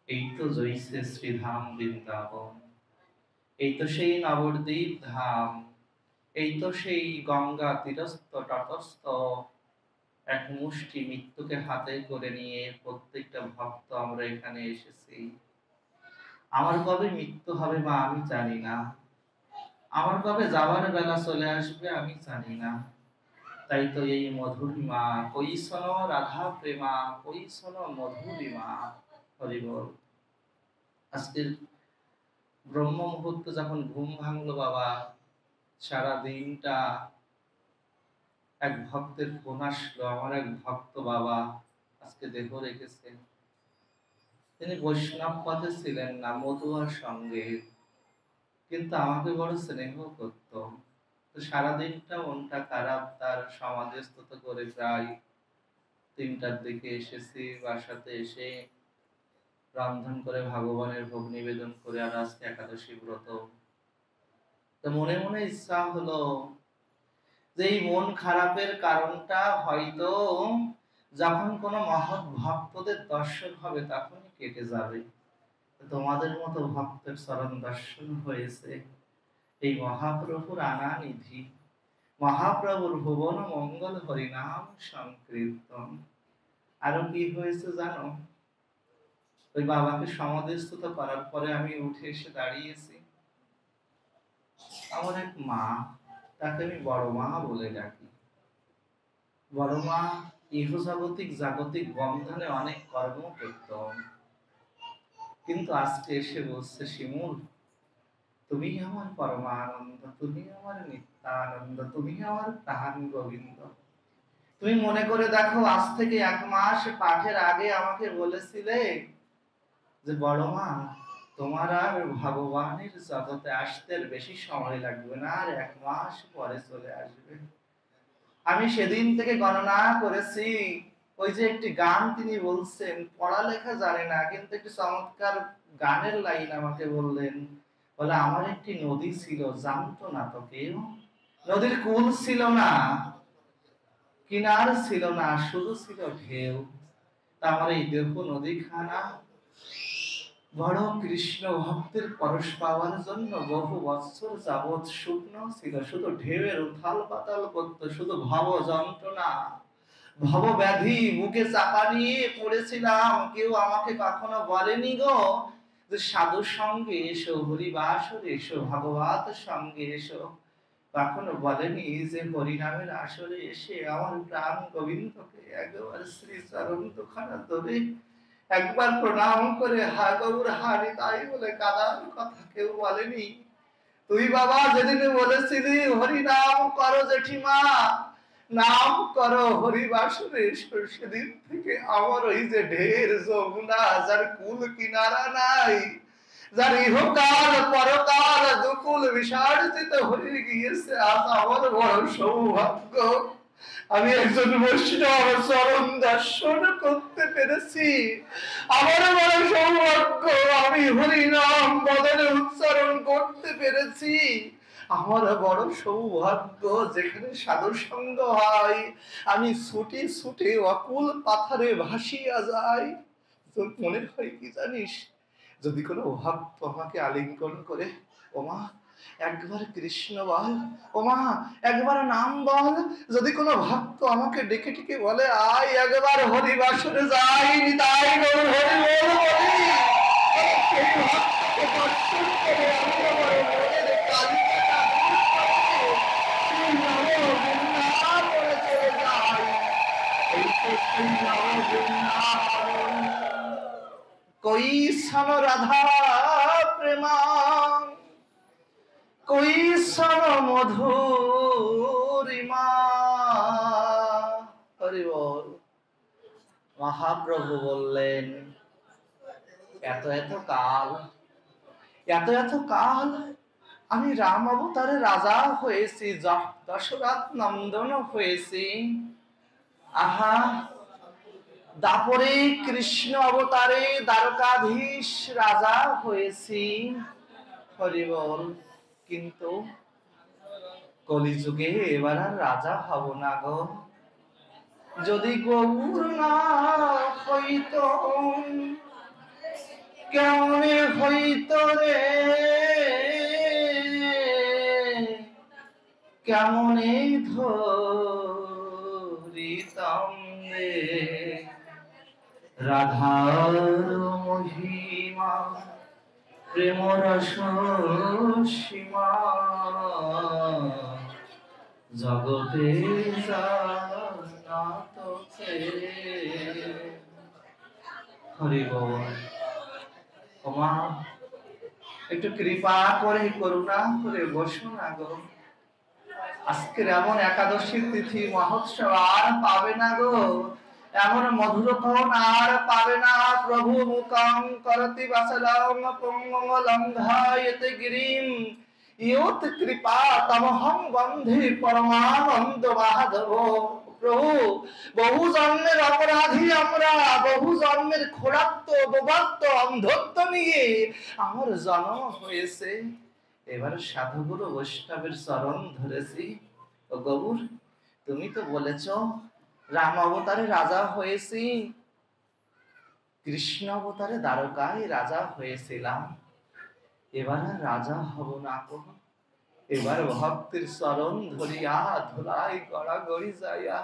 এই তো জইছে শ্রীধাম বৃন্দাবন, এই তো সেই নবদ্বীপ ধাম, এই তো সেই গঙ্গা তীরস্থ তটস্থ এক মুষ্টি মৃত্যুকে হাতে করে নিয়ে প্রত্যেকটা ভক্ত আমরা এখানে এসেছি। আমার কবে মৃত্যু হবে মা আমি জানি না, আমার কবে যাওয়ার বেলা চলে আসবে আমি জানি না। তাই তো এই মধুরিমা, কই শোনো রাধা প্রেমা, কই শোনো মধুরিমা। হরি বল। আজকের ব্রহ্ম মুহূর্তে যখন ঘুম ভাঙলো বাবা, সারা দিনটা এক ভক্তের ফোন আসলো, আমার এক ভক্ত বাবা আজকে দেহ রেখেছেন। তিনি বৈষ্ণব পথে ছিলেন না, মতুয়ার সঙ্গে, কিন্তু আমাকে বড় স্নেহ করত। তো সারাদিনটা মনটা খারাপ, তার সমাধিস্থ করে প্রায় ৩টার দিকে এসেছি। বাসাতে এসে রন্ধন করে ভগবানের ভোগ নিবেদন করে, আর আজকে একাদশী ব্রত। তো মনে মনে ইচ্ছা হলো যে এই মন খারাপের কারণটা হয়তো যখন কোনো মহৎ ভক্তদের দর্শন হবে তখনই কেটে যাবে। তোমাদের মতো ভক্তের চরণ দর্শন হয়েছে, এই মহাপ্রভুর আনা নিধি, মহাপ্রভুর ভুবন মঙ্গল হরিনাম সংকীর্তন। আরো কি হয়েছে জানো? ওই বাবাকে সমাধিস্থ করার পরে আমি উঠে এসে দাঁড়িয়েছি, আমার এক মা, তাকে আমি বড় মা বলে ডাকি। বড় মা ইহজাগতিক জাগতিক বন্ধনে অনেক কর্ম করত, কিন্তু আজকে এসে বলছে, শিমুল তুমি আমার পরমানন্দ, তুমি আমার নিত্যানন্দ, তুমি আমার প্রাণ গোবিন্দ। তুমি মনে করে দেখো, আজ থেকে 1 মাস পাঠের আগে আমাকে বলেছিলে যে বড় মা তোমার আর ভগবানের জগতে আসতে বেশি সময় লাগবে না, আর 1 মাস পরে চলে আসবে। আমি সেদিন থেকে গণনা করেছি। ওই যে একটি গান তিনি বলছেন, পড়ালেখা জানে না, কিন্তু একটি চমৎকার গানের লাইন আমাকে বললেন, বলে আমার একটি নদী ছিল, জানতো না তো কেউ। নদীর কূল ছিল না, কিনার ছিল না, শুধু ছিল ঢেউ। তা আমার এই দেহ নদীখানা বড় কৃষ্ণ ভক্তের পরশ পাওয়ার জন্য বহু বছর যাবৎ শুকনো ছিল, শুধু ঢেউয়ের উথাল পাতাল করতো, শুধু ভব যন্ত্রণা, ভব ব্যাধি বুকে চাপা নিয়ে পড়েছিলাম। কেউ আমাকে কখনো বলেনি গো যে সাধু সঙ্গে এসো, হরিবাসরে এসো, ভাগবত সঙ্গে এসো। কখনো বলেনি যে হরিনামের আসরে এসে আমার প্রাণ গোবিন্দকে একবার শ্রী চরণ দুখানা ধরে একবার প্রণাম করে হা গৌর হারি তাই বলে কাদার কথা কেউ বলেনি। তুই বাবা যেদিন বলেছিলি হরি নাম করো জেঠিমা, নাম করো হরিবাসরে, সেদিন থেকে আমার ওই যে ঢের যমুনা, যার কুল কিনারা নাই, যার ইহকাল পরকাল দুকুল বিসর্জিত হয়ে গিয়েছে, আজ আমার বড় সৌভাগ্য আমি একজন বৈষ্ণব চরণ দর্শন করতে পেরেছি। আমার বড় সৌভাগ্য আমি হরিনাম বদলে উচ্চারণ করতে পেরেছি। আমার বড় সৌভাগ্য যেখানে সাধু সঙ্গ হয় আমি ছুটি ছুটে অকুল পাথারে ভাসিয়া যাই। তোর মনে হয় কি জানিস, যদি কোনো ভক্ত আমাকে আলিঙ্গন করে, ওমা একবার কৃষ্ণ বল, ওমা একবার নাম বল, যদি কোনো ভক্ত আমাকে ডেকে ডেকে বলে আয় একবার হরিবাসরে যাই, তাই গৌর হরি বল বলি, সেই ভক্তকে দর্শন করে আমরা বড় মনের কালিমাটা দূর করে সেই নববৃন্দাবনে চলে যাই। এই তো সেই নববৃন্দাবন। কই শোনো রাধা প্রেমা, কই শোনো মধুরিমা। হরি বল। মহাপ্রভু বললেন, এত এত কাল, এত এত কাল আমি রাম অবতারে রাজা হয়েছি, দশরথ নন্দন হয়েছি। আহা দাপরে কৃষ্ণ অবতারে দ্বারকাধীশ রাজা হয়েছি। হরি বল। কিন্তু কলিযুগে এবার আর রাজা হব না গো, যদি গৌর না হইত। কেমনে হইত রে, কেমনে ধরিতাম রে রাধার মহিমা প্রেম রস সীমা জগতে জানাত কে। হরি বল। ওমা একটু কৃপা করে করুণা করে বসো না গো। আজকের এমন একাদশীর তিথি মহোৎসব আর পাবে না গো, এমন মধুরক্ষণ আর পাবে না। প্রভু মুখং করতি বাসলং পঙ্গলং ধায়তে গিরিম ইয়ত কৃপা তমহং বন্ধে পরমানন্দ মাধব। প্রভু বহু জন্মের অপরাধী আমরা, বহু জন্মের খোরাত্ব বোবাত্ব অন্ধত্ব নিয়ে আমার জন্ম হয়েছে। এবার সাধুগুরু বৈষ্ণবের চরণ ধরেছি। ও গৌর, তুমি তো বলেছ রাম অবতারে রাজা হয়েছি, কৃষ্ণ অবতারে দ্বারকায় রাজা হয়েছিলাম, এবার আর রাজা হব না গো। এবার ভক্তের চরণ ধরিয়া ধুলাই গড়াগড়ি যাইয়া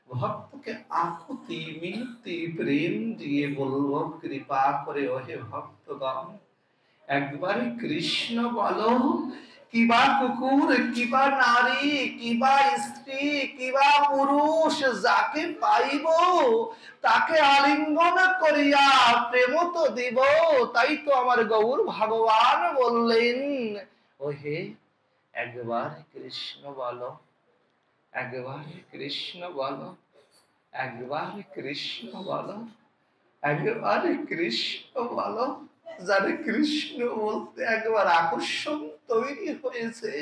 ভক্তকে আকুতি মিনতি প্রেম দিয়ে বলবো, কৃপা করে ওহে ভক্তগণ একবার কৃষ্ণ বলো। কিবা কুকুর, কিবা নারী, কিবা স্ত্রী, কিবা পুরুষ, যাকে পাইব তাকে আলিঙ্গন করিয়া প্রেম তো দিব। তাই তো আমার গৌর ভগবান বললেন, ওহে একবার কৃষ্ণ বলো, একবার কৃষ্ণ বলো, একবার কৃষ্ণ বলো, একবার কৃষ্ণ বলো। যারা কৃষ্ণ বলতে একবার আকর্ষণ তৈরি হয়েছে,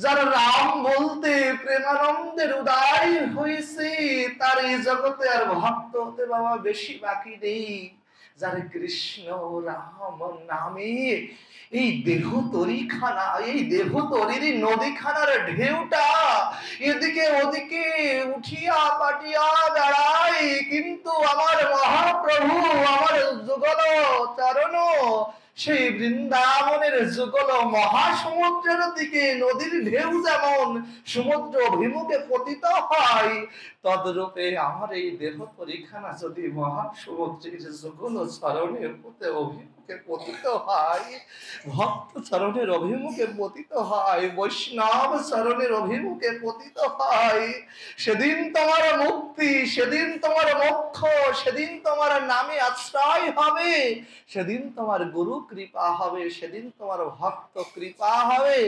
যারা রাম বলতে প্রেমানন্দের উদয় হয়েছে, তার এই জগতে আর ভক্ত হতে বাবা বেশি বাকি নেই। যারা কৃষ্ণ রাম নামে এই দেহ তরিখানা, এই দেহ তরির নদীখানার ঢেউটা এদিকে ওদিকে উঠিয়া পাটিয়া বেড়ায়, কিন্তু আমার মহাপ্রভু আমার যুগল চরণ সেই বৃন্দাবনের যুগল মহাসমুদ্রের দিকে নদীর ঢেউ যেমন সমুদ্র অভিমুখে পতিত হয়, তদ্রূপে আমার এই দেহ পরিখানা যদি মহাসমুদ্রের যুগল চরণের পথে অভিমুখে পতিত হয়, ভক্ত চরণের অভিমুখে পতিত হয়, বৈষ্ণব চরণের অভিমুখে পতিত হয়, সেদিন তোমার মুক্তি, সেদিন তোমার মোক্ষ, সেদিন তোমার নামে আশ্রয় হবে, সেদিন তোমার গুরু কৃপা হবে, সেদিন তোমার ভক্ত কৃপা হবে,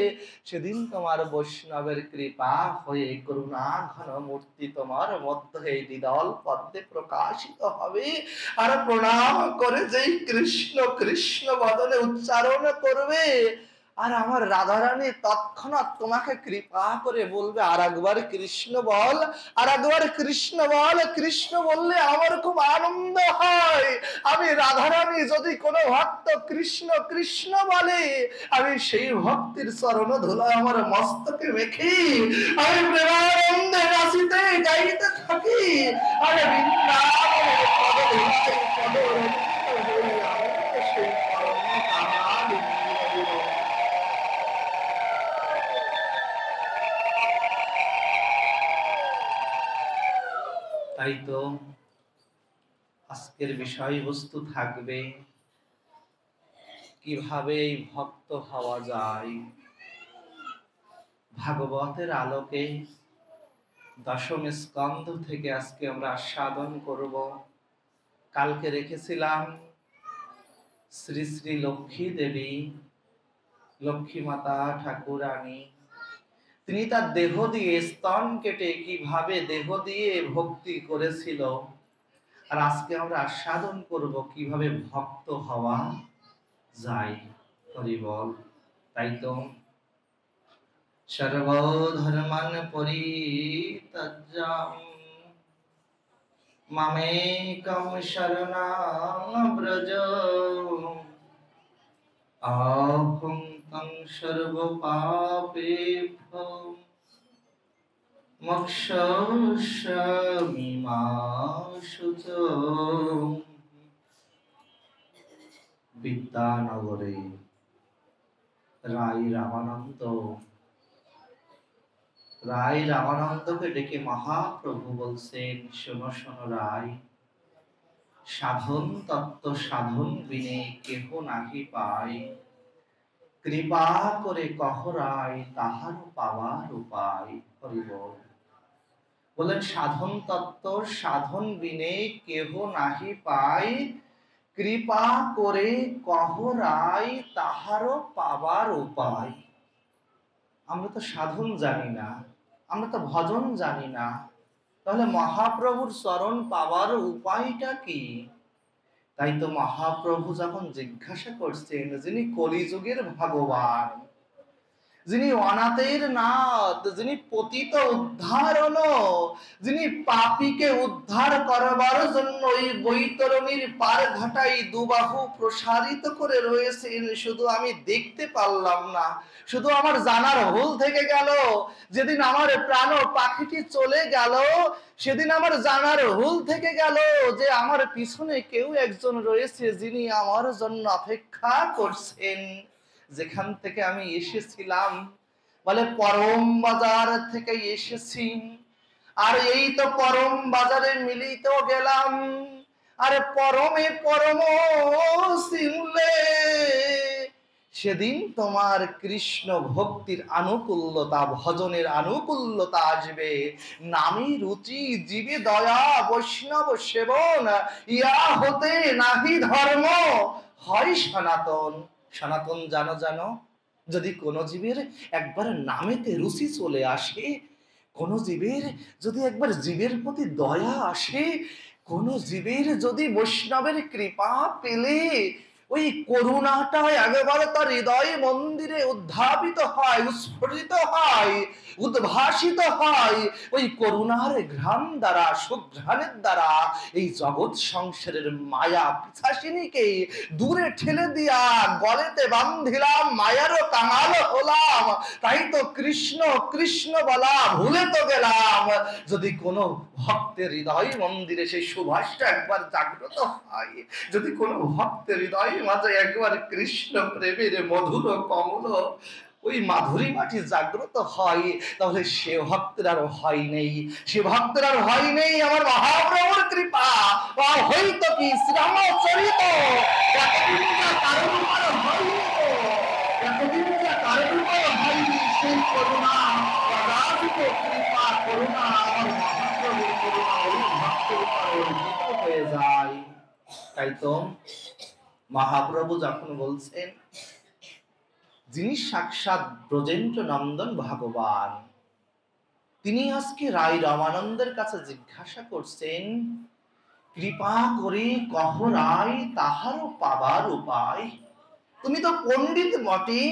সেদিন তোমার বৈষ্ণবের কৃপা হয়ে করুণা ঘন মূর্তি তোমার মধ্যে এই দ্বিদল পদ্মে প্রকাশিত হবে। আর প্রণাম করে যেই কৃষ্ণ কৃষ্ণ বদনে উচ্চারণ করবে, আর আমার রাধারানী তৎক্ষণাৎ তোমাকে কৃপা করে বলবে, আর একবার কৃষ্ণ বল, আর একবার কৃষ্ণ বল। কৃষ্ণ বললে আমার খুব আনন্দ হয়। আমি রাধারানী যদি কোনো ভক্ত কৃষ্ণ কৃষ্ণ বলে, আমি সেই ভক্তির চরণ ধুলা আমার মস্তকে মেখে আমি প্রেমানন্দে নাচিতে গাইতে থাকি। আরে বৃন্দাবনের পদধূলায় পদরঞ্জিত হই, আমি সেই পরম কাঙাল। তাই তো আজকের বিষয়বস্তু থাকবে কিভাবে এই ভক্ত হওয়া যায়। ভাগবতের আলোকে দশম স্কন্ধ থেকে আজকে আমরা আস্বাদন করব। কালকে রেখেছিলাম শ্রী শ্রী লক্ষ্মী দেবী, লক্ষ্মী মাতা ঠাকুরানী, তিনি তার দেহ দিয়ে স্তন কেটে কিভাবে দেহ দিয়ে ভক্তি করেছিল, আর আজকে আমরা আস্বাদন করব কিভাবে ভক্ত হওয়া যায়। হরি বল। তাই তো সর্বধর্মান পরিত্যাজ্যং মামেকং শরণং ব্রজ, অহং তং সর্বপাপেভ্যো মোক্ষয়িষ্যামি মা শুচঃ। বিদ্যানগরে রায় রামানন্দ রায় রামানন্দকে ডেকে মহাপ্রভু বলছেন, শোনো শোনো রায়, সাধন তত্ত্ব সাধন বিনে কেহ নাহি পায়, কৃপা করে কহ রায় তাহার পাওয়ার উপায়। হরি বল। বলেন সাধন তত্ত্ব সাধন বিনে কেহ নাহি পায়, কৃপা করে কহ রায় তাহারও পাওয়ার উপায়। আমরা তো সাধন জানি না, আমরা তো ভজন জানি না, তাহলে মহাপ্রভুর চরণ পাওয়ার উপায়টা কি? তাই তো মহাপ্রভু যখন জিজ্ঞাসা করছেন, যিনি কলিযুগের ভগবান, যিনি অনাথের নাথ, যিনি পতিত উদ্ধারণ, যিনি পাপীকে উদ্ধার করবার জন্য এই বৈতরণীর পার ঘাটাই দুবাহু প্রসারিত করে রয়েছেন, শুধু আমি দেখতে পারলাম না, শুধু আমার জানার ভুল থেকে গেল। যেদিন আমার প্রাণ পাখিটি চলে গেল, সেদিন আমার জানার ভুল থেকে গেল যে আমার পিছনে কেউ একজন রয়েছে যিনি আমার জন্য অপেক্ষা করছেন। যেখান থেকে আমি এসেছিলাম, বলে পরম বাজার থেকে এসেছি, আর এই তো পরম বাজারে মিলিত গেলাম, আর পরমে পরম সিমলে সেদিন তোমার কৃষ্ণ ভক্তির আনুকূল্যতা, ভজনের আনুকূল্যতা আসবে। নামি রুচি জীবে দয়া বৈষ্ণব সেবন, ইয়া হতে নাহি ধর্ম হয় সনাতন। সনাতন জানো জানো, যদি কোনো জীবের একবার নামেতে রুচি চলে আসে, কোন জীবের যদি একবার জীবের প্রতি দয়া আসে, কোন জীবের যদি বৈষ্ণবের কৃপা পেলে ওই করুণাটা একেবারে তার হৃদয় মন্দিরে উদ্ধাপিত হয়, উৎস্ফুরিত হয়, উদ্ভাসিত হয়, ওই করুণার ঘ্রাণ দ্বারা, সুঘ্রাণের দ্বারা এই জগৎ সংসারের মায়া পিশাচিনীকে দূরে ঠেলে দিয়া গলেতে বান্ধিলাম, মায়ারও কাঙাল হলাম। তাই তো কৃষ্ণ কৃষ্ণ বলা ভুলে তো গেলাম। যদি কোনো ভক্তের হৃদয় মন্দিরে সেই সুভাষটা একবার জাগ্রত হয়, যদি কোনো ভক্তের হৃদয় মাঝে একবার কৃষ্ণ প্রেমের মধুর কমল ওই মাধুরী মাটি জাগ্রত হয়, তাহলে সে ভক্তের আর ভয় নেই, সে ভক্তের আর ভয় নেই। আমার মহাপ্রভুর কৃপা হইতো কি শ্রীরামচরিত, এতদিন যা কারণ হয়নি, এতদিন যা কারণ হয়নি, সেই করুণা কৃপা করুণা আমার মহাপ্রভুর করুণা ওই ভক্তের উপর অর্পিত হয়ে যায়। তাই তো মহাপ্রভু যখন বলছেন, যিনি সাক্ষাৎ ব্রজেন্দ্র নন্দন ভগবান, তিনি আজকে রায় রামানন্দের কাছে জিজ্ঞাসা করছেন, কৃপা করে কহ রায় তাহারও পাবার উপায়। তুমি তো পণ্ডিত বটে,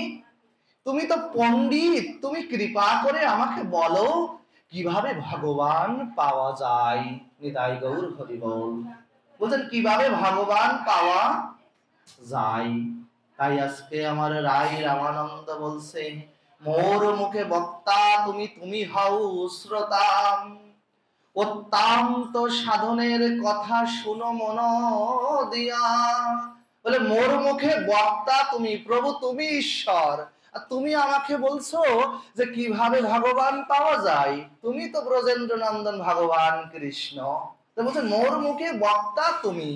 তুমি তো পণ্ডিত, তুমি কৃপা করে আমাকে বলো কিভাবে ভগবান পাওয়া যায়। নিতাই গৌর হরি বল। বলছেন কিভাবে ভগবান পাওয়া যায়। তাই আজকে আমার রায় রামানন্দ বলছে, মোর মুখে বক্তা তুমি, তুমি হও শ্রোতা, অত্যন্ত সাধনের কথা শুনো মন দিয়া। বলে মোর মুখে বক্তা তুমি, প্রভু তুমি ঈশ্বর, আর তুমি আমাকে বলছো যে কিভাবে ভগবান পাওয়া যায়। তুমি তো ব্রজেন্দ্র নন্দন ভগবান কৃষ্ণ। তো বলছে মোর মুখে বক্তা তুমি,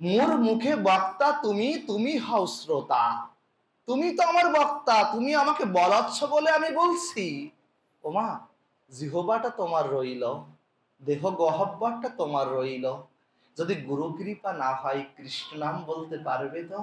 মোর মুখে বক্তা তুমি, তুমি হও শ্রোতা। তুমি তো আমার বক্তা, তুমি আমাকে বলাচ্ছ বলে আমি বলছি। ওমা, জিহ্বাটা তোমার রইল, দেহ গহ্বরটা তোমার রইল, যদি গুরু কৃপা না হয় কৃষ্ণ নাম বলতে পারবে তো?